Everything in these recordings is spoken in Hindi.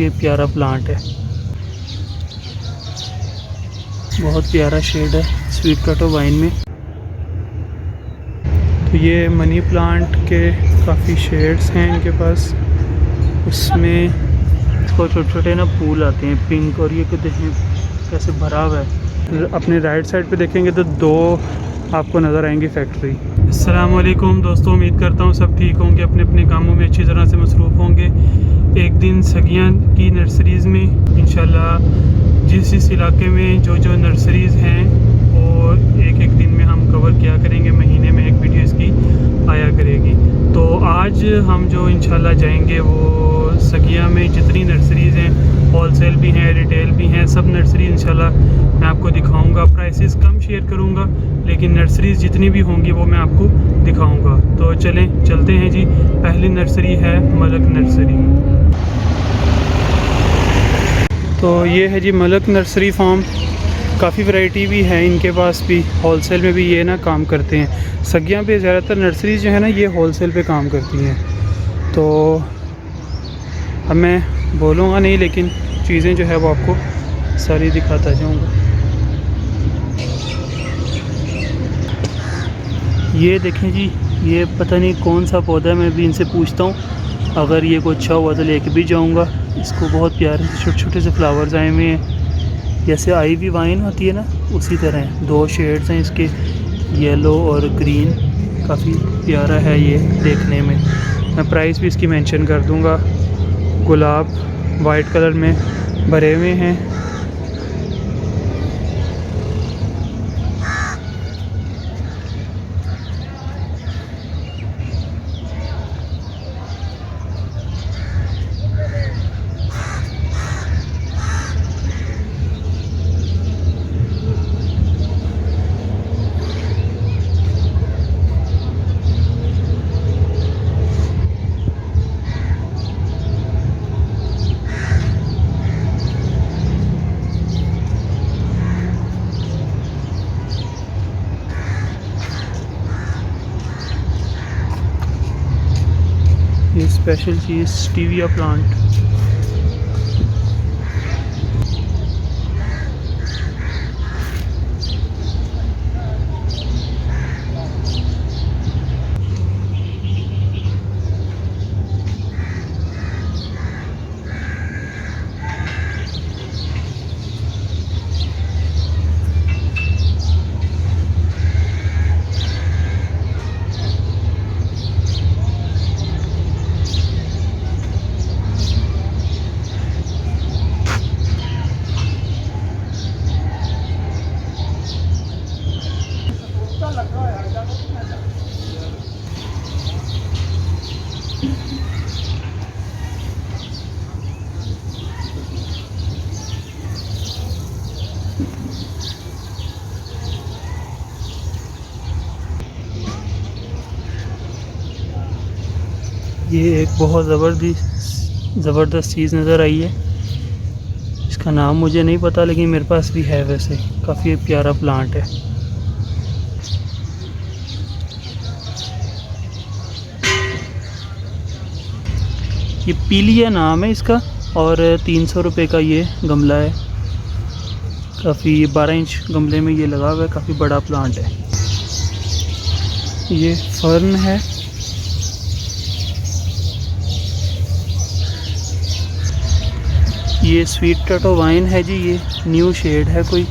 काफ़ी प्यारा प्लांट है, बहुत प्यारा शेड है स्वीट कटो वाइन में। तो ये मनी प्लांट के काफ़ी शेड्स हैं इनके पास। उसमें छोटे छोटे ना फूल आते हैं पिंक, और ये देखें कैसे भरा हुआ है। अपने राइट साइड पे देखेंगे तो दो आपको नज़र आएंगी फैक्ट्री। अस्सलाम वालेकुम दोस्तों, उम्मीद करता हूँ सब ठीक होंगे, अपने अपने कामों में अच्छी तरह से मसरूफ़ होंगे। एक दिन सगियां की नर्सरीज़ में इंशाल्लाह जिस इलाके में जो नर्सरीज़ हैं वो एक एक दिन में हम कवर किया करेंगे, महीने में एक वीडियो इसकी आया करेगी। तो आज हम जो इंशाल्लाह जाएंगे वो सगियां में जितनी नर्सरीज़ हैं, होलसेल भी हैं, रिटेल भी हैं, सब नर्सरी इंशाल्लाह मैं आपको दिखाऊंगा। प्राइसेस कम शेयर करूंगा, लेकिन नर्सरीज़ जितनी भी होंगी वो मैं आपको दिखाऊंगा। तो चलते हैं जी। पहली नर्सरी है मलक नर्सरी। तो ये है जी मलक नर्सरी फार्म। काफ़ी वैरायटी भी है इनके पास भी, होलसेल में भी ये ना काम करते हैं। सगियां पे ज़्यादातर नर्सरीज़ जो है ना ये होलसेल पे काम करती हैं। तो अब मैं बोलूँगा नहीं, लेकिन चीज़ें जो है वो आपको सारी दिखाता जाऊँगा। ये देखें जी, ये पता नहीं कौन सा पौधा है, मैं भी इनसे पूछता हूँ, अगर ये कोई अच्छा हुआ तो लेके भी जाऊँगा इसको। बहुत प्यारे छोटे छोटे से फ्लावर्स आए हुए हैं, जैसे आईवी वाइन होती है ना उसी तरह। दो शेड्स हैं इसके, येलो और ग्रीन। काफ़ी प्यारा है ये देखने में। मैं प्राइस भी इसकी मेंशन कर दूँगा। गुलाब वाइट कलर में भरे हुए हैं। ये स्पेशल चीज़ स्टीविया प्लांट। ये एक बहुत ज़बरदस्त चीज़ नज़र आई है। इसका नाम मुझे नहीं पता, लेकिन मेरे पास भी है। वैसे काफ़ी प्यारा प्लांट है। ये पीलिया नाम है इसका, और 300 रुपये का ये गमला है। काफ़ी 12 इंच गमले में ये लगा हुआ है, काफ़ी बड़ा प्लांट है। ये फर्न है। ये स्वीट कटो वाइन है जी, ये न्यू शेड है कोई,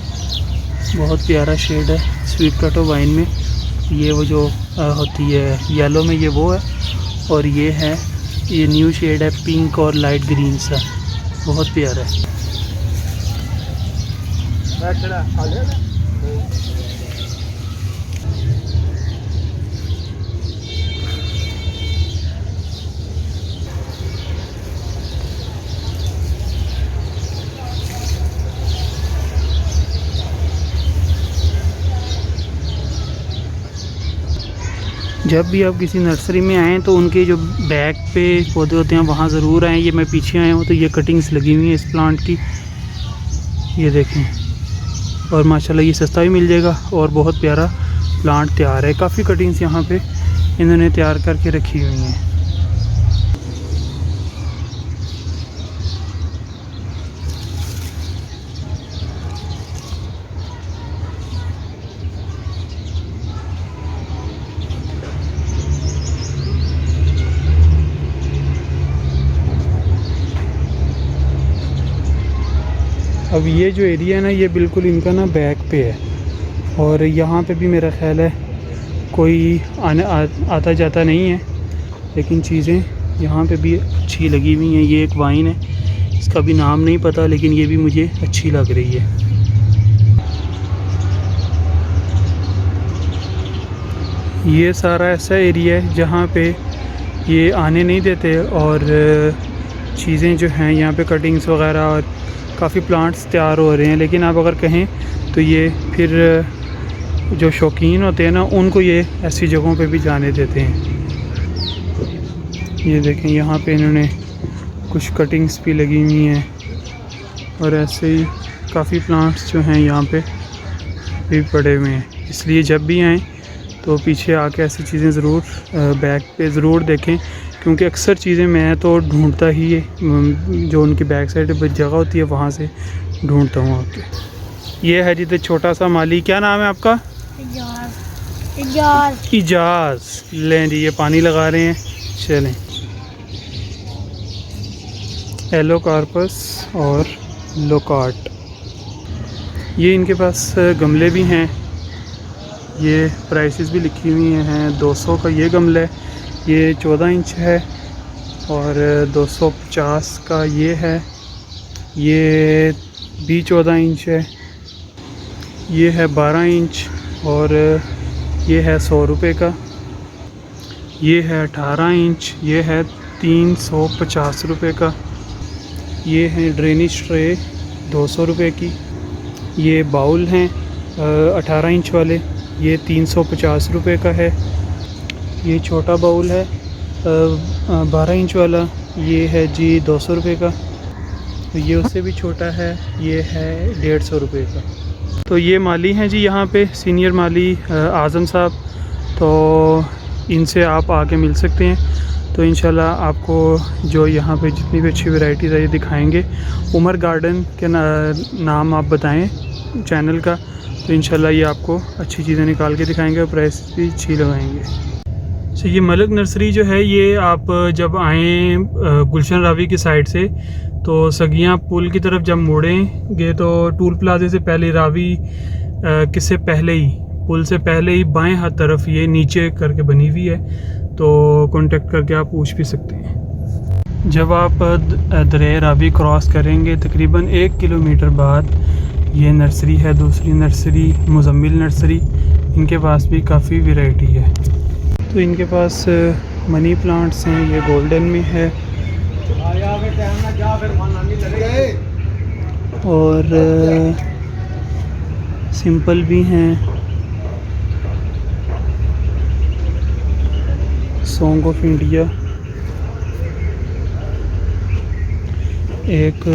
बहुत प्यारा शेड है स्वीट कटो वाइन में। ये वो जो होती है येलो में, ये वो है, और ये है ये न्यू शेड है पिंक और लाइट ग्रीन सा, बहुत प्यारा है। जब भी आप किसी नर्सरी में आएँ तो उनके जो बैक पे पौधे होते हैं वहाँ ज़रूर आएँ। ये मैं पीछे आया हूँ तो ये कटिंग्स लगी हुई हैं इस प्लांट की, ये देखें। और माशाल्लाह ये सस्ता भी मिल जाएगा, और बहुत प्यारा प्लांट तैयार है। काफ़ी कटिंग्स यहाँ पे इन्होंने तैयार करके रखी हुई हैं। अब ये जो एरिया है ना, ये बिल्कुल इनका ना बैक पे है, और यहाँ पे भी मेरा ख्याल है कोई आता जाता नहीं है, लेकिन चीज़ें यहाँ पे भी अच्छी लगी हुई हैं। ये एक वाइन है, इसका भी नाम नहीं पता, लेकिन ये भी मुझे अच्छी लग रही है। ये सारा ऐसा एरिया है जहाँ पे ये आने नहीं देते, और चीज़ें जो हैं यहाँ पे कटिंग्स वगैरह और काफ़ी प्लांट्स तैयार हो रहे हैं। लेकिन आप अगर कहें तो ये फिर जो शौकीन होते हैं ना, उनको ये ऐसी जगहों पे भी जाने देते हैं। ये देखें, यहाँ पे इन्होंने कुछ कटिंग्स भी लगी हुई हैं, और ऐसे ही काफ़ी प्लांट्स जो हैं यहाँ पे भी पड़े हुए हैं। इसलिए जब भी आएँ तो पीछे आके ऐसी चीज़ें ज़रूर बैक पे ज़रूर देखें, क्योंकि अक्सर चीज़ें मैं तो ढूंढता ही है, जो उनकी बैक साइड पे जगह होती है वहाँ से ढूंढता हूँ आके। ये है जी तो छोटा सा माली, क्या नाम है आपका? इजाज़। लें जी, ये पानी लगा रहे हैं, चलें। एलोकार्पस और लोकार्ट, ये इनके पास गमले भी हैं। ये प्राइसेस भी लिखी हुई हैं। 200 का ये गमला है, ये 14 इंच है, और 250 का ये है, ये भी 14 इंच है, ये है 12 इंच, और ये है 100 रुपये का, ये है 18 इंच, ये है 350 रुपये का, ये है ड्रेनेज ट्रे 200 रुपये की, ये बाउल हैं 18 इंच वाले, ये 350 रुपये का है। ये छोटा बाउल है 12 इंच वाला, ये है जी 200 रुपये का। तो ये उससे भी छोटा है, ये है 150 रुपये का। तो ये माली हैं जी यहाँ पे, सीनियर माली आज़म साहब, तो इनसे आप आके मिल सकते हैं। तो इंशाल्लाह आपको जो यहाँ पे जितनी भी अच्छी वैरायटीज़ है ये दिखाएंगे। उमर गार्डन के नाम आप बताएं चैनल का, तो इंशाल्लाह ये आपको अच्छी चीज़ें निकाल के दिखाएंगे और प्राइस भी अच्छी लगाएंगे। तो ये मलिक नर्सरी जो है, ये आप जब आएँ गुलशन रावी की साइड से, तो सगियाँ पुल की तरफ जब मुड़ेंगे तो टूल प्लाजे से पहले, रावी किससे पहले ही, पुल से पहले ही बाएं हाथ तरफ ये नीचे करके बनी हुई है, तो कांटेक्ट करके आप पूछ भी सकते हैं। जब आप दरिया रावी क्रॉस करेंगे तकरीबन 1 किलोमीटर बाद ये नर्सरी है, दूसरी नर्सरी मुजम्मिल नर्सरी। इनके पास भी काफ़ी वैरायटी है। तो इनके पास मनी प्लांट्स हैं, ये गोल्डन में है, और सिंपल भी हैं, सॉन्ग ऑफ इंडिया, एक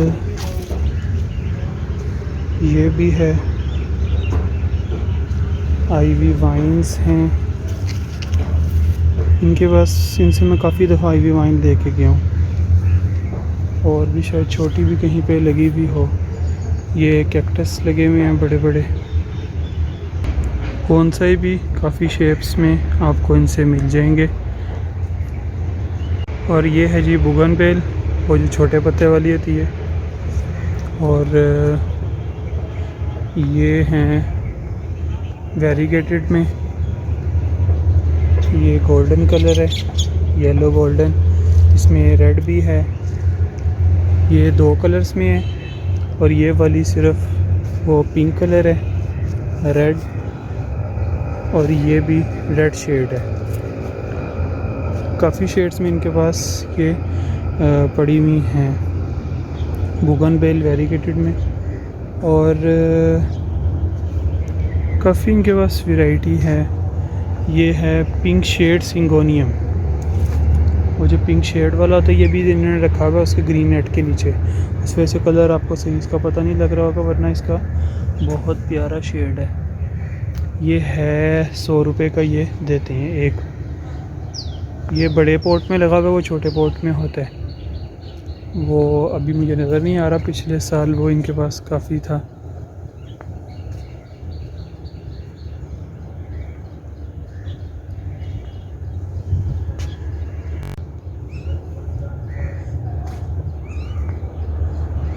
ये भी है, आईवी वाइन्स हैं इनके पास। इनसे मैं काफ़ी दफ़ा आईवी वाइन लेके गया हूँ, और भी शायद छोटी भी कहीं पे लगी हुई हो। ये कैक्टस लगे हुए हैं बड़े बड़े, बोनसाई भी काफ़ी शेप्स में आपको इनसे मिल जाएंगे। और ये है जी बुगनवेल, वो जो छोटे पत्ते वाली होती है, और ये हैं वेरीगेटेड में, ये गोल्डन कलर है, येलो गोल्डन, इसमें रेड भी है, ये 2 कलर्स में है, और ये वाली सिर्फ वो पिंक कलर है, रेड, और ये भी रेड शेड है। काफ़ी शेड्स में इनके पास ये पड़ी हुई हैं बुगनवेल वेरीगेटेड में, और काफ़ी इनके पास वैरायटी है। ये है पिंक शेड सिंगोनियम, वो जो पिंक शेड वाला होता है, ये भी इन्होंने रखा हुआ है उसके ग्रीन नेट के नीचे। इस वजह से कलर आपको सही इसका पता नहीं लग रहा होगा, वरना इसका बहुत प्यारा शेड है। ये है 100 रुपये का, ये देते हैं एक। ये बड़े पोर्ट में लगा हुआ है, वो छोटे पोर्ट में होता है, वो अभी मुझे नज़र नहीं आ रहा, पिछले साल वो इनके पास काफ़ी था।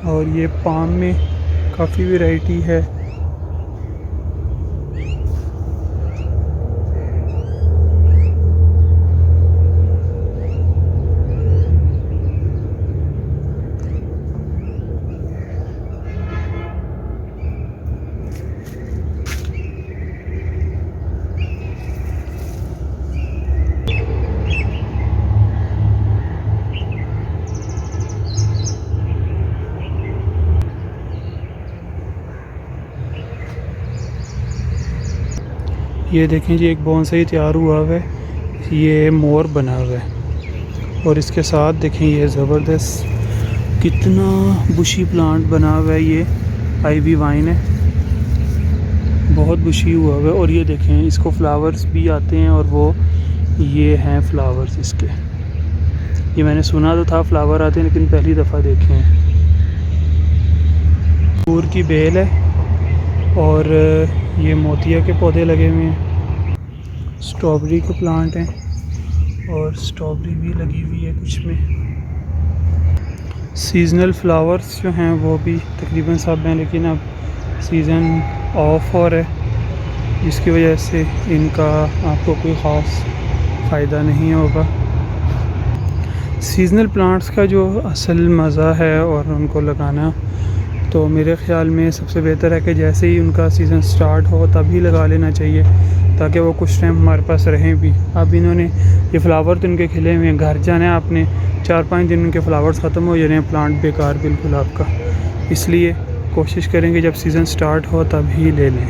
और ये पाम में काफ़ी वैरायटी है। ये देखें जी, एक बोनसाई तैयार हुआ हुआ है, ये मोर बना हुआ है। और इसके साथ देखें ये ज़बरदस्त कितना बुशी प्लांट बना हुआ है। ये आईवी वाइन है, बहुत बुशी हुआ हुआ है। और ये देखें इसको फ्लावर्स भी आते हैं, और वो ये हैं फ्लावर्स इसके। ये मैंने सुना तो था फ्लावर आते हैं, लेकिन पहली दफ़ा देखे हैं। अंगूर की बेल है, और ये मोतिया के पौधे लगे हुए हैं। स्ट्रॉबेरी के प्लांट हैं, और स्ट्रॉबेरी भी लगी हुई है कुछ में। सीज़नल फ्लावर्स जो हैं वो भी तकरीबन सब हैं, लेकिन अब सीज़न ऑफ हो रहा है, जिसकी वजह से इनका आपको कोई ख़ास फ़ायदा नहीं होगा। सीज़नल प्लांट्स का जो असल मज़ा है और उनको लगाना, तो मेरे ख़्याल में सबसे बेहतर है कि जैसे ही उनका सीज़न स्टार्ट हो तभी लगा लेना चाहिए, ताकि वो कुछ टाइम हमारे पास रहें भी। अब इन्होंने ये फ्लावर तो इनके खिले हुए हैं, घर जाना है आपने 4-5 दिन उनके फ्लावर्स ख़त्म हो जाने हैं, प्लांट बेकार बिल्कुल आपका। इसलिए कोशिश करेंगे जब सीज़न स्टार्ट हो तभी ले लें।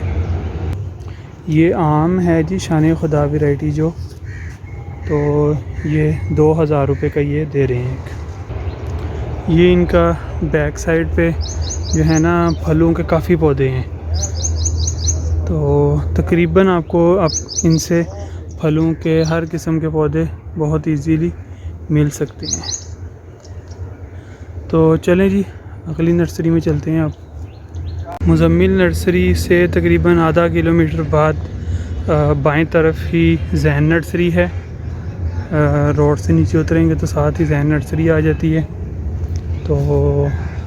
ये आम है जी, शान खुदा वैरायटी जो, तो ये 2000 रुपये का ये दे रहे हैं। ये इनका बैक साइड पे जो है ना फलों के काफ़ी पौधे हैं, तो तकरीबन आपको अब इनसे फलों के हर किस्म के पौधे बहुत इजीली मिल सकते हैं। तो चलें जी, अगली नर्सरी में चलते हैं। अब मुज़म्मिल नर्सरी से तकरीबन आधा किलोमीटर बाद बाएं तरफ ही जैन नर्सरी है। रोड से नीचे उतरेंगे तो साथ ही जैन नर्सरी आ जाती है। तो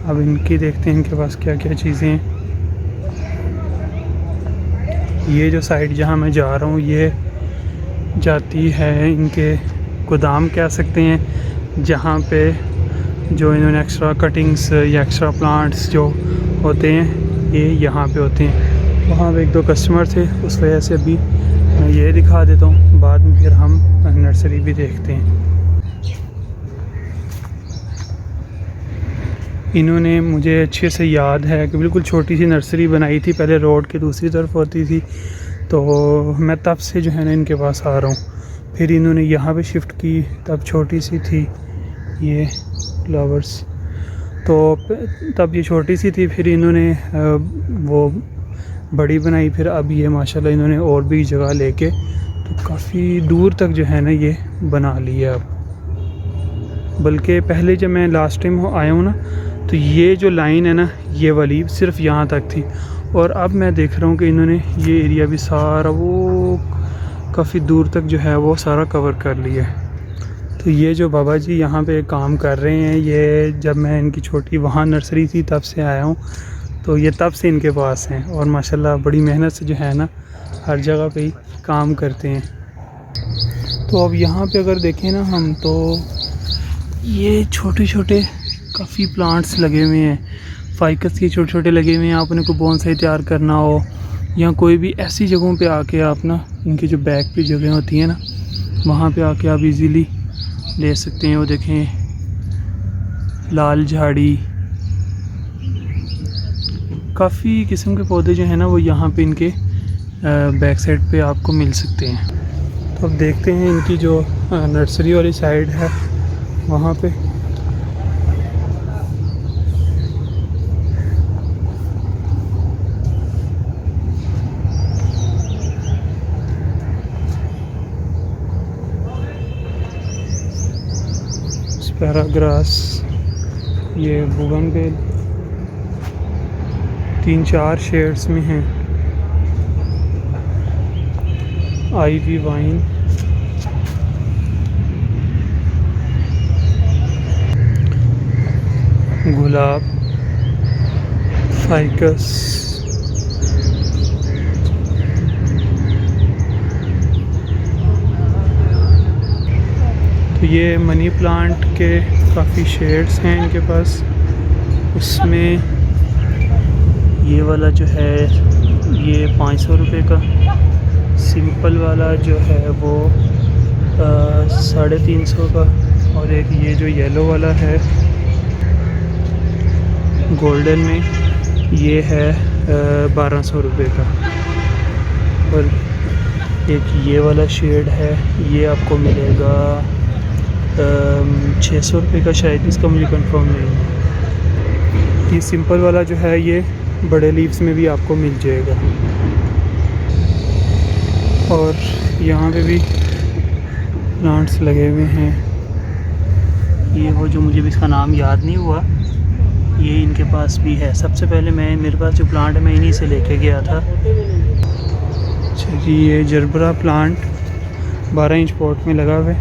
अब इनकी देखते हैं इनके पास क्या क्या चीज़ें हैं। ये जो साइड जहाँ मैं जा रहा हूँ ये जाती है इनके गोदाम कह सकते हैं, जहाँ पे जो इन्होंने एक्स्ट्रा कटिंग्स या एक्स्ट्रा प्लांट्स जो होते हैं ये यहाँ पे होते हैं। वहाँ पे 1-2 कस्टमर थे, उस वजह से अभी मैं ये दिखा देता हूँ, बाद में फिर हम नर्सरी भी देखते हैं। इन्होंने मुझे अच्छे से याद है कि बिल्कुल छोटी सी नर्सरी बनाई थी, पहले रोड के दूसरी तरफ होती थी, तो मैं तब से जो है ना इनके पास आ रहा हूँ। फिर इन्होंने यहाँ पे शिफ्ट की, तब छोटी सी थी ये फ्लावर्स, तो तब ये छोटी सी थी, फिर इन्होंने वो बड़ी बनाई, फिर अब ये माशाल्लाह इन्होंने और भी जगह लेके तो काफ़ी दूर तक जो है ना ये बना लिया अब। बल्कि पहले जब मैं लास्ट टाइम आया हूँ ना, तो ये जो लाइन है ना ये वाली सिर्फ यहाँ तक थी, और अब मैं देख रहा हूँ कि इन्होंने ये एरिया भी सारा वो काफ़ी दूर तक जो है वो सारा कवर कर लिया है। तो ये जो बाबा जी यहाँ पे काम कर रहे हैं, ये जब मैं इनकी छोटी वहाँ नर्सरी थी तब से आया हूँ, तो ये तब से इनके पास हैं, और माशाल्लाह बड़ी मेहनत से जो है ना हर जगह पे ही काम करते हैं। तो अब यहाँ पे अगर देखें ना हम, तो ये छोटे छोटे काफ़ी प्लांट्स लगे हुए हैं, फाइकस के छोटे छोटे लगे हुए हैं। आपने कोई बोनसाई तैयार करना हो या कोई भी ऐसी जगहों पे आके आप ना, इनकी जो बैक पे जगह होती है ना, वहाँ पे आके आप इजीली ले सकते हैं। वो देखें लाल झाड़ी, काफ़ी किस्म के पौधे जो हैं ना वो यहाँ पे इनके बैक साइड पे आपको मिल सकते हैं। तो अब देखते हैं इनकी जो नर्सरी वाली साइड है वहाँ पे। पैराग्रास, ये बुगनवेल 3-4 शेड्स में हैं। आईवी वाइन, गुलाब, फाइकस, तो ये मनी प्लांट के काफ़ी शेड्स हैं इनके पास। उसमें ये वाला जो है ये 500 रुपये का, सिंपल वाला जो है वो 350 का, और एक ये जो येलो वाला है गोल्डन में ये है 1200 रुपये का। और एक ये वाला शेड है, ये आपको मिलेगा 600 रुपये का शायद, इसका मुझे कंफर्म नहीं है। ये सिंपल वाला जो है ये बड़े लीव्स में भी आपको मिल जाएगा। और यहाँ पे भी प्लांट्स लगे हुए हैं। ये वो जो मुझे भी इसका नाम याद नहीं हुआ, ये इनके पास भी है। सबसे पहले मेरे पास जो प्लांट है मैं इन्हीं से लेके गया था। अच्छा जी, ये जरबरा प्लांट 12 इंच पॉट में लगा हुआ है,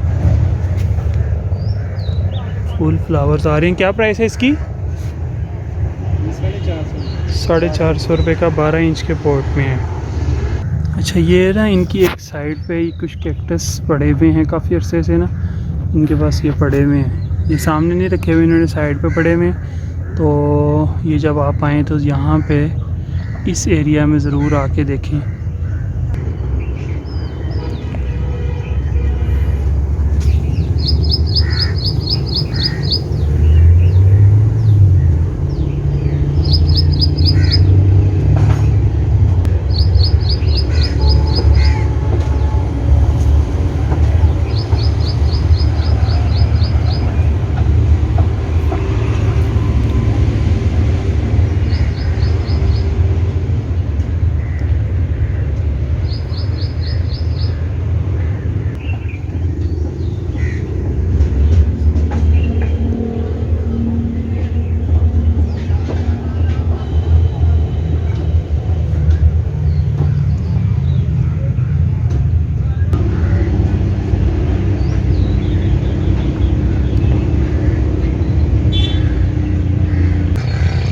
फुल फ्लावर्स आ रहे हैं। क्या प्राइस है इसकी? 450 रुपये का 12 इंच के पॉट में है। अच्छा, ये ना इनकी एक साइड पे कुछ कैक्टस पड़े हुए हैं, काफ़ी अरसे से ना इनके पास ये पड़े हुए हैं। ये सामने नहीं रखे हुए, इन्होंने साइड पे पड़े हुए हैं। तो ये जब आप आएँ तो यहाँ पे इस एरिया में ज़रूर आके देखें।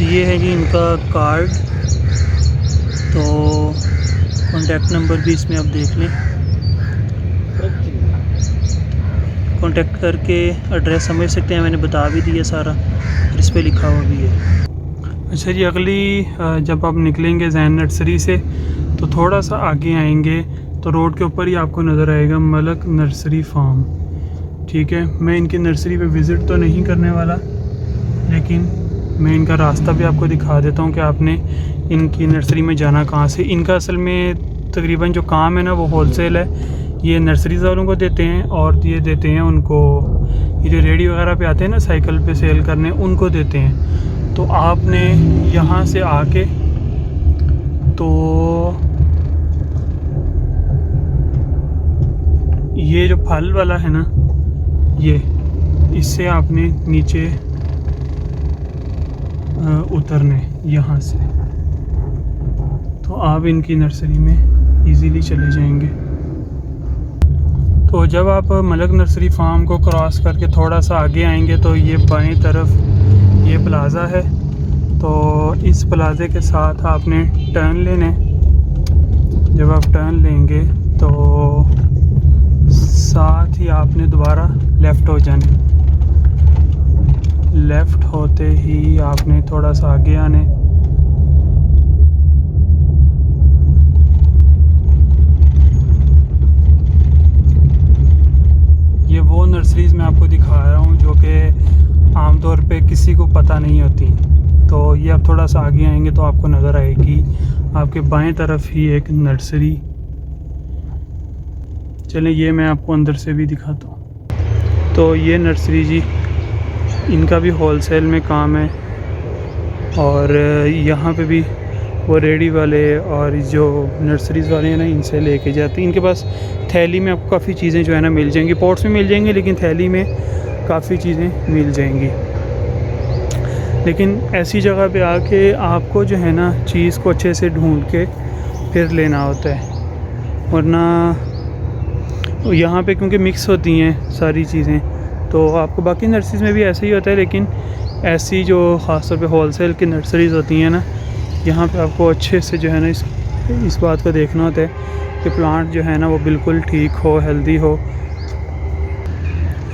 ये है जी इनका कार्ड, तो कॉन्टैक्ट नंबर भी इसमें आप देख लें। कॉन्टैक्ट करके एड्रेस समझ सकते हैं, मैंने बता भी दिया सारा, इस पे लिखा हुआ भी है। अच्छा जी, अगली जब आप निकलेंगे जैन नर्सरी से तो थोड़ा सा आगे आएंगे तो रोड के ऊपर ही आपको नज़र आएगा मलक नर्सरी फार्म। ठीक है, मैं इनकी नर्सरी पे विज़िट तो नहीं करने वाला, लेकिन मैं इनका रास्ता भी आपको दिखा देता हूँ कि आपने इनकी नर्सरी में जाना कहाँ से। इनका असल में तकरीबन जो काम है ना वो होलसेल है, ये नर्सरीज़ वालों को देते हैं और ये देते हैं उनको, ये जो रेडी वगैरह पे आते हैं ना साइकिल पे सेल करने, उनको देते हैं। तो आपने यहाँ से आके तो ये जो फल वाला है ना, ये इससे आपने नीचे उतरने यहाँ से, तो आप इनकी नर्सरी में इजीली चले जाएंगे। तो जब आप मलक नर्सरी फार्म को क्रॉस करके थोड़ा सा आगे आएंगे तो ये बाएं तरफ ये प्लाज़ा है। तो इस प्लाज़े के साथ आपने टर्न लेने, जब आप टर्न लेंगे तो साथ ही आपने दोबारा लेफ़्ट हो जाने। लेफ़्ट होते ही आपने थोड़ा सा आगे आने, ये वो नर्सरीज़ मैं आपको दिखा रहा हूँ जो कि आमतौर पे किसी को पता नहीं होती। तो ये आप थोड़ा सा आगे आएंगे तो आपको नज़र आएगी आपके बाएं तरफ ही एक नर्सरी। चलें, ये मैं आपको अंदर से भी दिखाता हूँ। तो ये नर्सरी जी, इनका भी होलसेल में काम है और यहाँ पे भी वो रेडी वाले और जो नर्सरीज़ वाले हैं ना, इनसे लेके जाते हैं। इनके पास थैली में आपको काफ़ी चीज़ें जो है ना मिल जाएंगी, पॉट्स में मिल जाएंगी लेकिन थैली में काफ़ी चीज़ें मिल जाएंगी। लेकिन ऐसी जगह पे आके आपको जो है ना चीज़ को अच्छे से ढूंढ के फिर लेना होता है, वरना यहाँ पे क्योंकि मिक्स होती हैं सारी चीज़ें, तो आपको बाकी नर्सरीज़ में भी ऐसे ही होता है। लेकिन ऐसी जो ख़ास तौर पे होलसेल की नर्सरीज़ होती हैं ना, यहाँ पे आपको अच्छे से जो है ना इस बात को देखना होता है कि प्लांट जो है ना वो बिल्कुल ठीक हो, हेल्दी हो।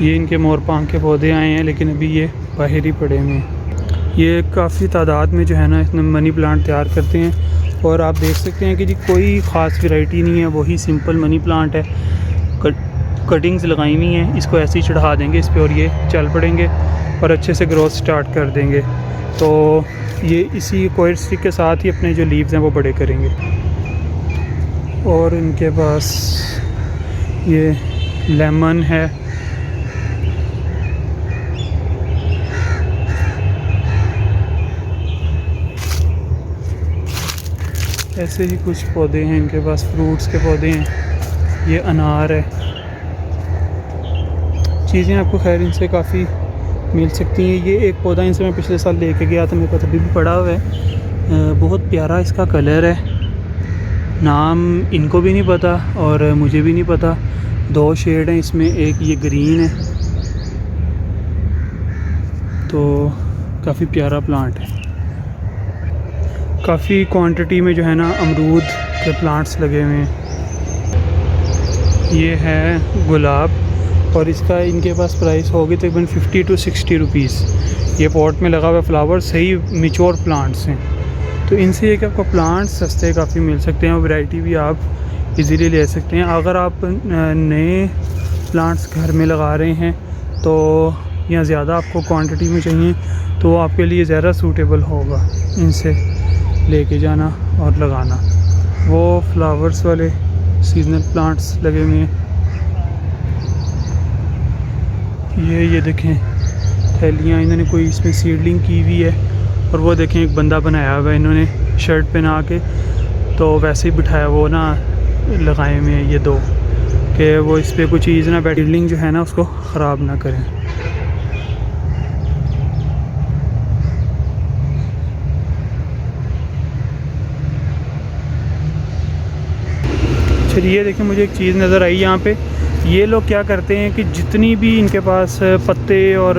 ये इनके मोरपांख के पौधे आए हैं लेकिन अभी ये बाहर ही पड़े हुए हैं। ये काफ़ी तादाद में जो है ना इसमें मनी प्लांट तैयार करते हैं और आप देख सकते हैं कि जी कोई ख़ास वैरायटी नहीं है, वही सिंपल मनी प्लांट है। कटिंग्स लगाई हुई हैं, इसको ऐसे ही चढ़ा देंगे इस पर और ये चल पड़ेंगे और अच्छे से ग्रोथ स्टार्ट कर देंगे। तो ये इसी कोयर स्टिक के साथ ही अपने जो लीव्स हैं वो बड़े करेंगे। और इनके पास ये लेमन है, ऐसे ही कुछ पौधे हैं इनके पास, फ्रूट्स के पौधे हैं। ये अनार है। चीज़ें आपको खैर इनसे काफ़ी मिल सकती हैं। ये एक पौधा इनसे मैं पिछले साल लेके गया था, मेरे पास अभी भी पड़ा हुआ है। बहुत प्यारा इसका कलर है। नाम इनको भी नहीं पता और मुझे भी नहीं पता। 2 शेड हैं इसमें, एक ये ग्रीन है। तो काफ़ी प्यारा प्लांट है। काफ़ी क्वांटिटी में जो है ना अमरूद के प्लांट्स लगे हुए हैं। ये है गुलाब और इसका इनके पास प्राइस होगी तकरीबन 50 to 60 रुपीज़। ये पॉट में लगा हुआ फ्लावर, सही मैच्योर प्लांट्स हैं। तो इनसे एक आपको प्लांट्स सस्ते काफ़ी मिल सकते हैं और वैरायटी भी आप इजीली ले सकते हैं। अगर आप नए प्लांट्स घर में लगा रहे हैं तो या ज़्यादा आपको क्वांटिटी में चाहिए तो आपके लिए ज़्यादा सूटेबल होगा इनसे लेके जाना और लगाना। वो फ्लावर्स वाले सीजनल प्लांट्स लगे हुए हैं। ये देखें थैलियाँ इन्होंने कोई इसमें सीडलिंग की हुई है और वो देखें एक बंदा बनाया हुआ है इन्होंने शर्ट पहना के, तो वैसे ही बिठाया वो ना लगाए हुए हैं ये 2 कि वो इस पर कोई चीज़ ना बैठ, सीडलिंग जो है ना उसको ख़राब ना करें। चलिए ये देखें, मुझे एक चीज़ नज़र आई यहाँ पे। ये लोग क्या करते हैं कि जितनी भी इनके पास पत्ते और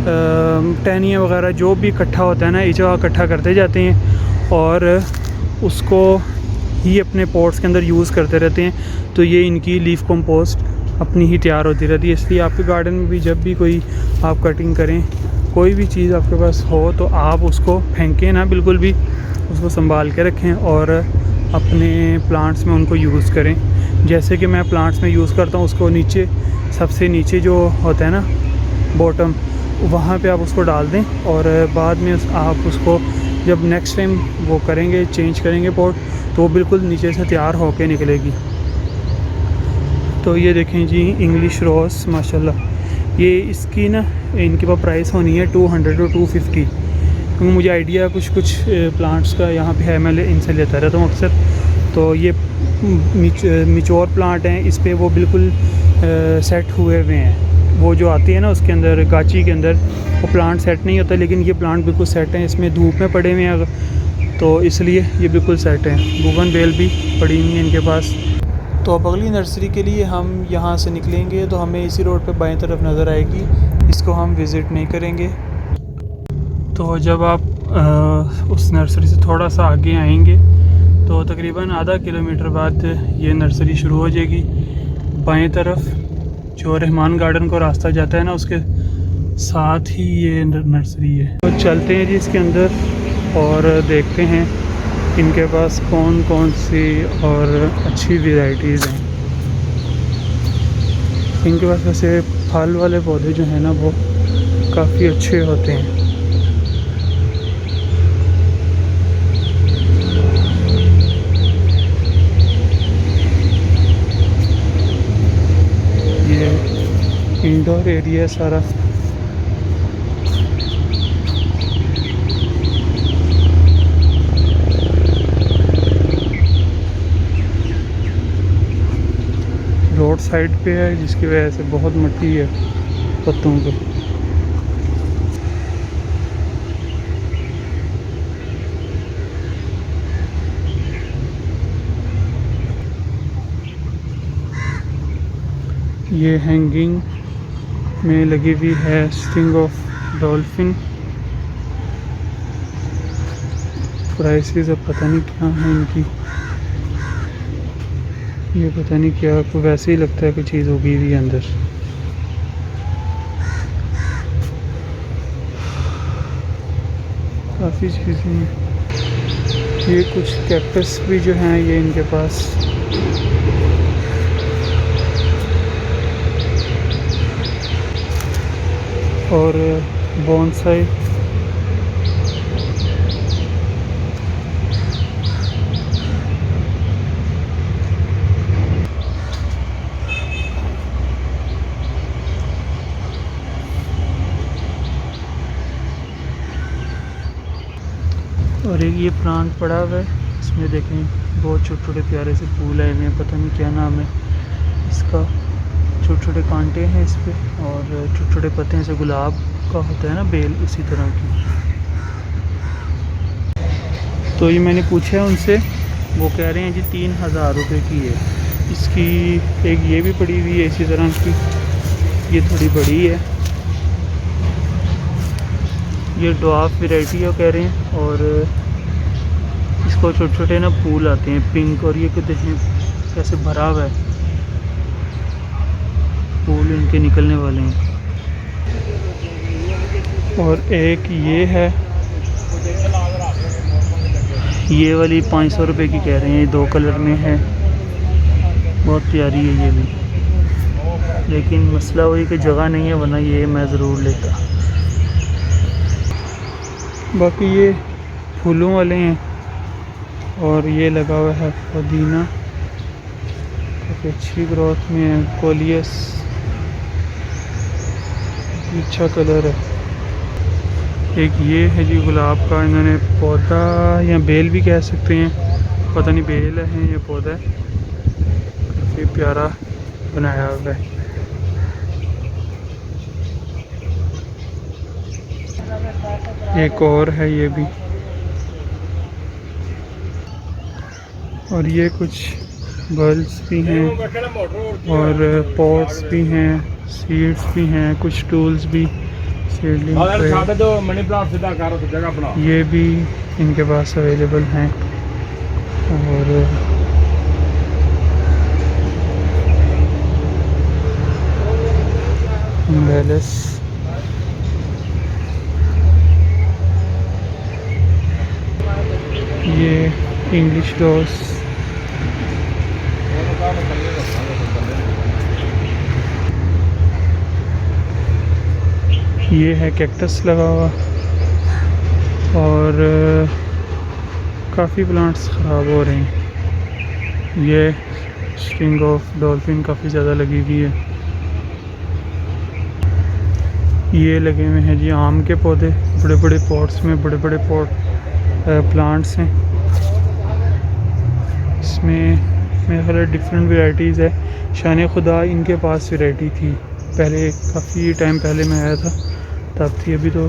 टहनियाँ वगैरह जो भी इकट्ठा होता है ना, इस जगह इकट्ठा करते जाते हैं और उसको ही अपने पॉट्स के अंदर यूज़ करते रहते हैं। तो ये इनकी लीफ कंपोस्ट अपनी ही तैयार होती रहती है। इसलिए आपके गार्डन में भी जब भी कोई आप कटिंग करें, कोई भी चीज़ आपके पास हो तो आप उसको फेंकें ना, बिल्कुल भी उसको संभाल के रखें और अपने प्लांट्स में उनको यूज़ करें। जैसे कि मैं प्लांट्स में यूज़ करता हूँ, उसको नीचे सबसे नीचे जो होता है ना बॉटम, वहाँ पे आप उसको डाल दें और बाद में आप उसको जब नेक्स्ट टाइम वो करेंगे, चेंज करेंगे पॉट, तो वो बिल्कुल नीचे से तैयार होके निकलेगी। तो ये देखें जी इंग्लिश रोज़ माशाल्लाह, ये इसकी ना इनके पास प्राइस होनी है 200 to 250, क्योंकि मुझे आइडिया कुछ प्लांट्स का यहाँ पे है, मैं इनसे लेता रहता हूँ अक्सर। तो ये मैच्योर प्लांट हैं, इस पे वो बिल्कुल सेट हुए हुए हैं। वो जो आती है ना उसके अंदर गाची के अंदर वो प्लांट सेट नहीं होता, लेकिन ये प्लांट बिल्कुल सेट हैं। इसमें धूप में पड़े हुए हैं तो इसलिए ये बिल्कुल सेट हैं। बोगन बेल भी पड़ी हुई है इनके पास। तो अब अगली नर्सरी के लिए हम यहाँ से निकलेंगे तो हमें इसी रोड पे बाएं तरफ नज़र आएगी, इसको हम विज़िट नहीं करेंगे। तो जब आप उस नर्सरी से थोड़ा सा आगे आएंगे तो तकरीबन आधा किलोमीटर बाद ये नर्सरी शुरू हो जाएगी। बाएं तरफ जो रहमान गार्डन को रास्ता जाता है ना, उसके साथ ही ये नर्सरी है। तो चलते हैं जी इसके अंदर और देखते हैं इनके पास कौन कौन सी और अच्छी वैराइटीज़ हैं। इनके पास वैसे फल वाले पौधे जो हैं ना वो काफ़ी अच्छे होते हैं। ये इंडोर एरिया है सारा। रोड साइड पे है जिसकी वजह से बहुत मिट्टी है पत्तों पे। ये हैंगिंग में लगी हुई है स्टिंग ऑफ डॉल्फिन। प्राइसेस अब पता नहीं क्या है इनकी, ये पता नहीं क्या, आपको वैसे ही लगता है कि चीज़ उगी हुई है अंदर। काफ़ी चीज़ें हैं। ये कुछ कैक्टस भी जो हैं ये इनके पास, और बोनसाई। और एक ये प्लांट पड़ा हुआ है, इसमें देखें बहुत छोटे छोटे प्यारे से फूल आए हुए हैं, पता नहीं क्या नाम है इसका। छोटे छोटे कांटे हैं इस पर, और छोटे छोटे पत्ते हैं, जैसे गुलाब का होता है ना बेल, उसी तरह की। तो ये मैंने पूछा है उनसे, वो कह रहे हैं जी 3000 रुपये की है इसकी। एक ये भी पड़ी हुई है इसी तरह की, ये थोड़ी बड़ी है, ये ड्वार्फ वैरायटी है कह रहे हैं। और इसको छोटे छोटे ना फूल आते हैं पिंक, और ये कहते हैं कैसे भरा हुआ है, फूल इनके निकलने वाले हैं। और एक ये है, ये वाली 500 रुपये की कह रहे हैं, 2 कलर में है, बहुत प्यारी है ये भी। लेकिन मसला वही कि जगह नहीं है, वरना ये मैं ज़रूर लेता। बाकी ये फूलों वाले हैं, और ये लगा हुआ है पुदीना, काफ़ी अच्छी ग्रोथ में है। कोलियस अच्छा कलर है। एक ये है जी गुलाब का, इन्होंने पौधा या बेल भी कह सकते हैं, पता नहीं बेल है या पौधा है, काफ़ी प्यारा बनाया हुआ है। एक और है ये भी, और ये कुछ बल्ब्स भी हैं, और पॉट्स भी हैं, सीड्स भी हैं, कुछ टूल्स भी, सीडलिंग ये भी इनके पास अवेलेबल हैं। और बैलेंस, ये इंग्लिश डोर्स, ये है कैक्टस लगा हुआ, और काफ़ी प्लांट्स ख़राब हो रहे हैं। ये स्ट्रिंग ऑफ डॉल्फिन काफ़ी ज़्यादा लगी हुई है। ये लगे हुए हैं जी आम के पौधे, बड़े बड़े पॉट्स में, बड़े बड़े पॉट प्लांट्स हैं। इसमें मेरे ख्याल डिफरेंट वैरायटीज़ है। शान खुदा इनके पास वैरायटी थी पहले, काफ़ी टाइम पहले मैं आया था तब थी, अभी तो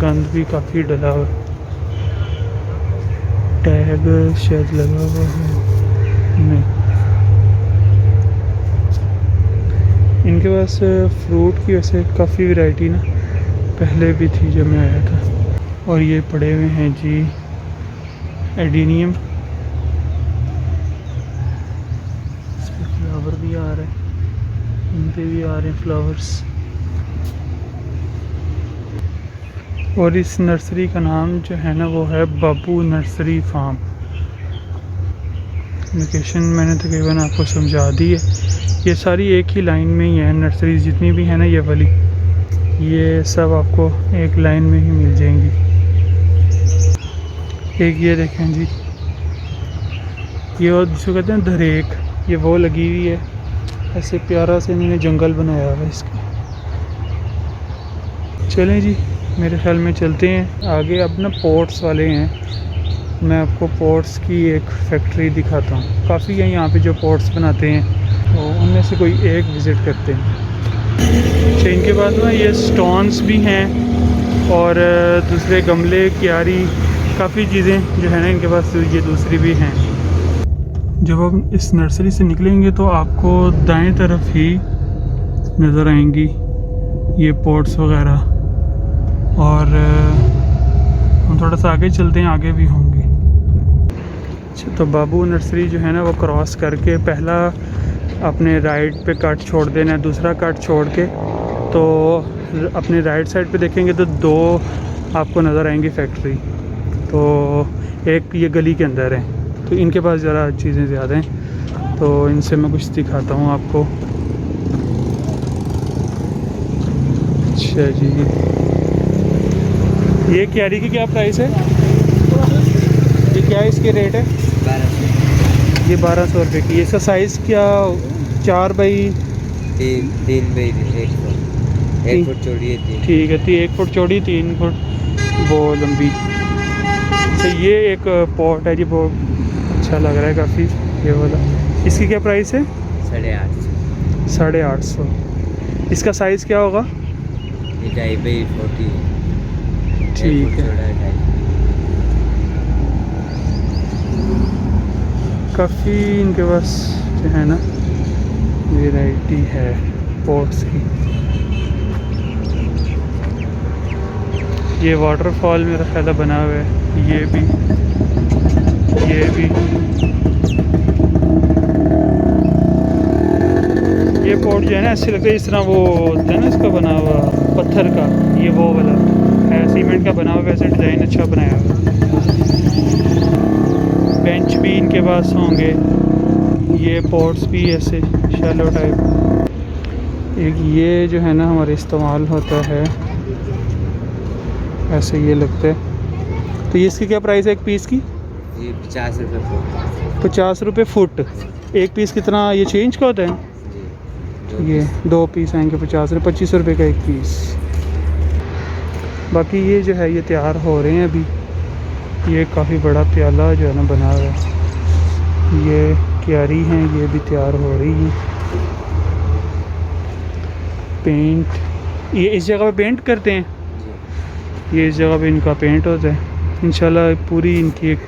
गंद भी काफ़ी डला हुआ, टैग शायद लगा हुआ है नहीं। इनके पास फ्रूट की वैसे काफ़ी वैरायटी ना पहले भी थी जब मैं आया था। और ये पड़े हुए हैं जी एडीनियम, इस पर फ्लावर भी आ रहे हैं, इन पे भी आ रहे हैं फ्लावर्स। और इस नर्सरी का नाम जो है ना वो है बाबू नर्सरी फार्म। लोकेशन मैंने तकरीबन आपको समझा दी है। ये सारी एक ही लाइन में ही है, नर्सरी जितनी भी है ना ये वाली, ये सब आपको एक लाइन में ही मिल जाएंगी। एक ये देखें जी, ये और जिसको कहते हैं धरेक, ये वो लगी हुई है, ऐसे प्यारा से इन्होंने जंगल बनाया हुआ है इसका। चलें जी, मेरे ख्याल में चलते हैं आगे। अब ना पॉट्स वाले हैं, मैं आपको पॉट्स की एक फैक्ट्री दिखाता हूँ। काफ़ी हैं यहाँ पे जो पॉट्स बनाते हैं, तो उनमें से कोई एक विज़िट करते हैं। अच्छा, इनके पास ना ये स्टोन्स भी हैं, और दूसरे गमले, क्यारी, काफ़ी चीज़ें जो है ना इनके पास ये दूसरी भी हैं। जब हम इस नर्सरी से निकलेंगे तो आपको दाएं तरफ ही नज़र आएंगी ये पॉट्स वगैरह, और हम थोड़ा सा आगे चलते हैं, आगे भी होंगे। अच्छा, तो बाबू नर्सरी जो है ना वो क्रॉस करके पहला अपने राइट पे कट छोड़ देना है, दूसरा कट छोड़ के तो अपने राइट साइड पे देखेंगे तो दो आपको नज़र आएंगी फैक्ट्री। तो एक ये गली के अंदर है, तो इनके पास ज़रा चीज़ें ज़्यादा हैं, तो इनसे मैं कुछ दिखाता हूँ आपको। अच्छा जी, ये क्यारी की क्या प्राइस है? ये क्या इसके रेट है? 1200। ये 1200 रुपये की। इसका साइज़ क्या 4 बाई 3 बाई 1 फुट, 1 फुट चौड़ी है 3। ठीक है, 1 फुट चौड़ी 3 फुट वो लंबी। अच्छा, ये एक पॉट है जी, बहुत अच्छा लग रहा है काफ़ी ये वाला। इसकी क्या प्राइस है? 850। 850। इसका साइज़ क्या होगा? ये 2.5 बाई 40। ठीक है, काफ़ी इनके पास जो है ना वैरायटी है पॉट्स की। ये वाटरफॉल मेरा ख्याल है बना हुआ है, ये भी ये पॉट जो है ना ऐसे लगता है इस तरह वो होता है ना इसका बना हुआ पत्थर का, ये वो वाला है, सीमेंट का बना हुआ, वैसे डिज़ाइन अच्छा बनाया हुआ। बेंच भी इनके पास होंगे, ये पॉट्स भी ऐसे शैलो टाइप। एक ये जो है ना हमारे इस्तेमाल होता है ऐसे, ये लगता है। तो ये इसकी क्या प्राइस है एक पीस की? ये 50 रुपये फुट। 50 रुपये फुट। एक पीस कितना ये चेंज का होता है? ये 2 पीस आएंगे 50 रुपये, 25 रुपये का एक पीस। बाकी ये जो है ये तैयार हो रहे हैं अभी। ये काफ़ी बड़ा प्याला जो है ना बना हुआ है, ये क्यारी हैं, ये भी तैयार हो रही है। पेंट ये इस जगह पे पेंट करते हैं, ये इस जगह पे इनका पेंट होता है। इंशाल्लाह पूरी इनकी एक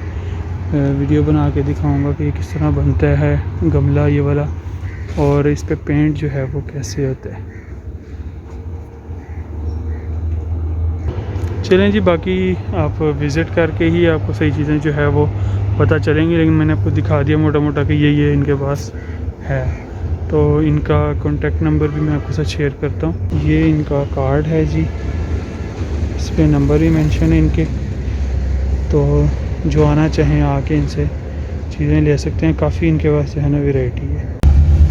वीडियो बना के दिखाऊंगा कि ये किस तरह बनता है गमला ये वाला, और इस पे पेंट जो है वो कैसे होता है। चलें जी, बाकी आप विज़िट करके ही आपको सही चीज़ें जो है वो पता चलेंगी, लेकिन मैंने आपको दिखा दिया मोटा मोटा कि ये इनके पास है। तो इनका कॉन्टेक्ट नंबर भी मैं आपके साथ शेयर करता हूँ। ये इनका कार्ड है जी, इस पर नंबर भी मेंशन है इनके, तो जो आना चाहें आके इनसे चीज़ें ले सकते हैं। काफ़ी इनके पास जो है ना वैरायटी है।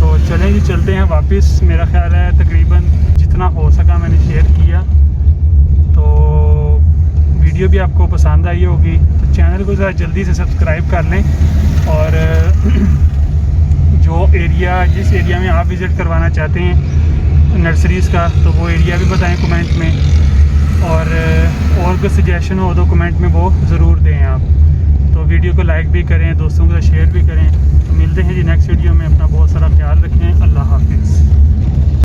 तो चलें जी, चलते हैं वापस। मेरा ख्याल है तकरीबन जितना हो सका मैंने शेयर किया। तो वीडियो भी आपको पसंद आई होगी, तो चैनल को ज़रा जल्दी से सब्सक्राइब कर लें, और जिस एरिया में आप विज़िट करवाना चाहते हैं नर्सरीज़ का, तो वो एरिया भी बताएं कमेंट में, और कोई सजेशन हो तो कमेंट में वो ज़रूर दें आप। तो वीडियो को लाइक भी करें, दोस्तों के साथ शेयर भी करें। तो मिलते हैं जी नेक्स्ट वीडियो में। अपना बहुत सारा ख्याल रखें। अल्लाह हाफिज़।